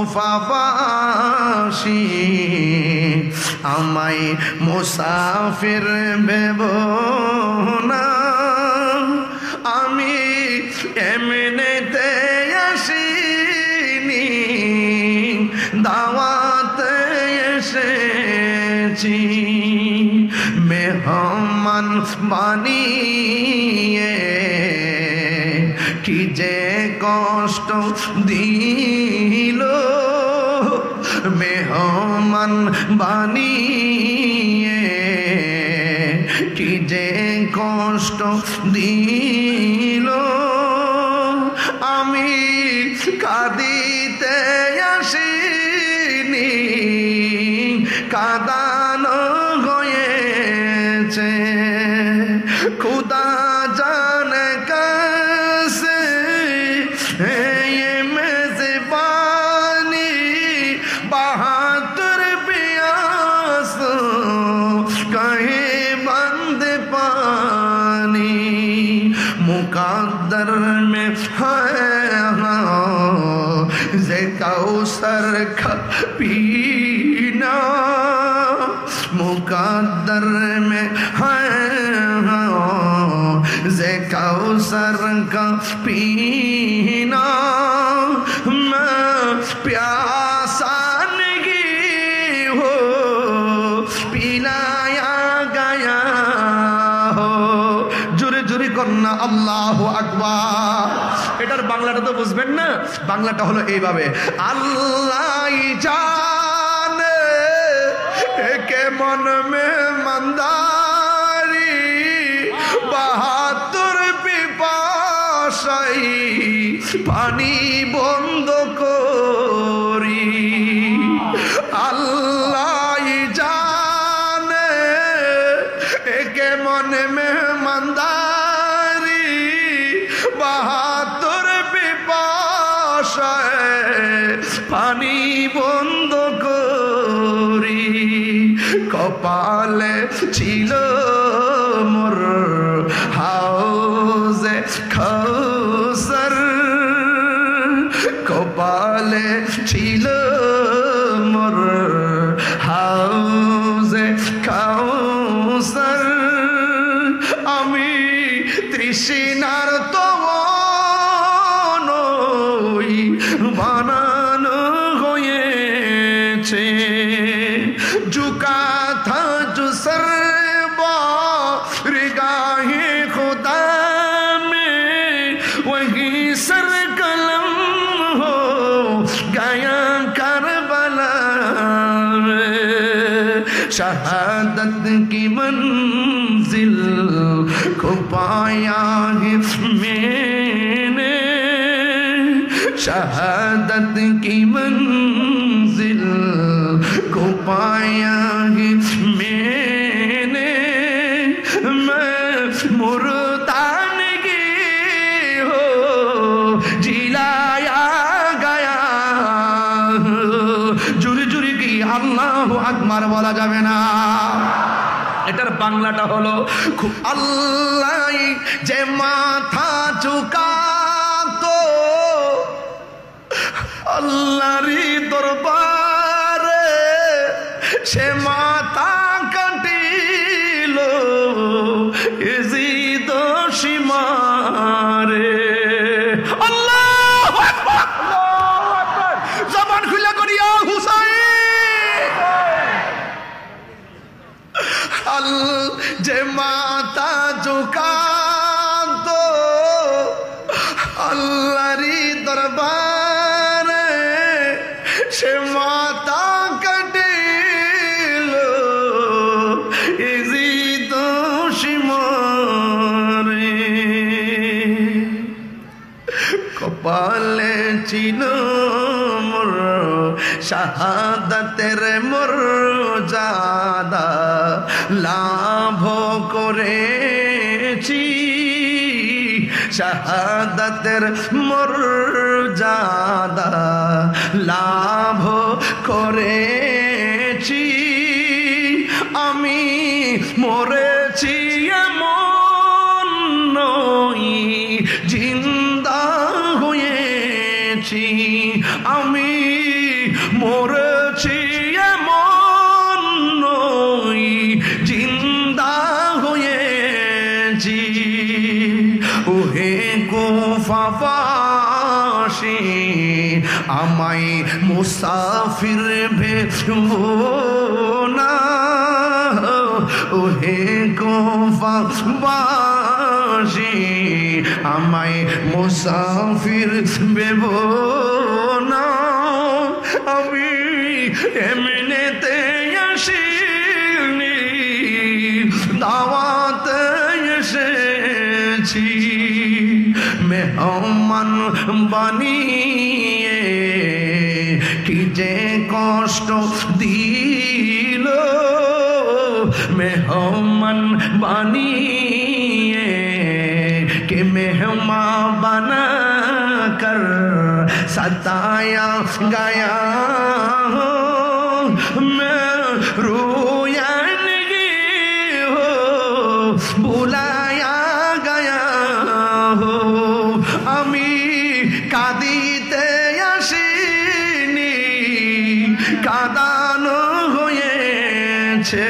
কুফাবাসী আমায় মুসাফির ভেবো না, আমি এমনিতে আসিনি, দাওয়াতে এসেছি। মেহমান বানিয়ে কি যে কষ্ট দিল, মেহমান বানিয়ে কি যে কষ্ট দিল। আমি কাঁদিতে আসিনি, কাঁদানো হয়েছে। খুদা জানে कैसे ये मेज़बानी, बहादुर प्यास कहीं बंद पानी। मुकद्दर में है ज़े कौसर का पीना, मुकद्दर में है ज़े कौसर का पीना। मैं प्यासा नहीं हो पिलाया गया हो। जुरे जुरे करना अल्लाहु আকবার। এটার বাংলাটা তো বুঝবেন না, বাংলাটা হলো এইভাবে, আল্লাহ জানে কে মন মে মন্দারি, বাহাদুর পিপাসাই পানি বন্ধ করি। আল্লাহ জানে কে মন মে মন্দারি, বাহাদুর পিপাসায় পানি বন্ধ করি। কপালে ছিল মোর হাউজে কাউসার, কপালে ছিল মোর হাউজে কাউসার। আমি তৃষ্ণার তো নই, বানানো হয়েছে। ঝুঁকা থা जो सरबा रिगाहे खुदा में, वही सर कलम हो गया करबला में। शहादत की मंजिल को पाया है मैंने, शहादत की मंजिल को पाया है मैंने। मैं मुर्दानगी हो जिलाया गया। जुरी जुरी की আল্লাহু আকবার বলা যাবে না। এটার বাংলাটা হলো খুব, আল্লাহ যে মাথা ঝুকাতো আল্লাহরই দরবারে, সে মাথা কাটিল ইজিদ সীমারে। আল্লাহু আকবার, আল্লাহু আকবার। জবান খুলে করিয়া হুসাইন। আল যে মাথা ঝুকাতো আল্লাহরই দরবারে, সে মাথা কাটিল ইজিদ সীমারে। কপালে ছিল মোর শাহাদাতের মর্যাদা, লাভ করেছি শাহাদাতের মর্যাদা, লাভ করেছি। আমি মরেছি এমন নই, জিন্দা হয়েছি। আমি মরেছি এমন নই, জিন্দা হয়েছি। ওহে কুফাবাসী আমায় মুসাফির ভেবো না, ওহে কুফাবাসী আমায় মুসাফির ভেবো না। আমি এমনিতে আসিনি, দাওয়াতে এসেছি। মেহমান বানিয়ে কি যে কষ্ট দিল, মেহমান বানিয়ে के मेहमा बना कर सताया गया हूँ, मैं रोया नहीं हो बुलाया गया हो। আমি কাঁদিতে আসিনি, কাঁদানো হয়েছে।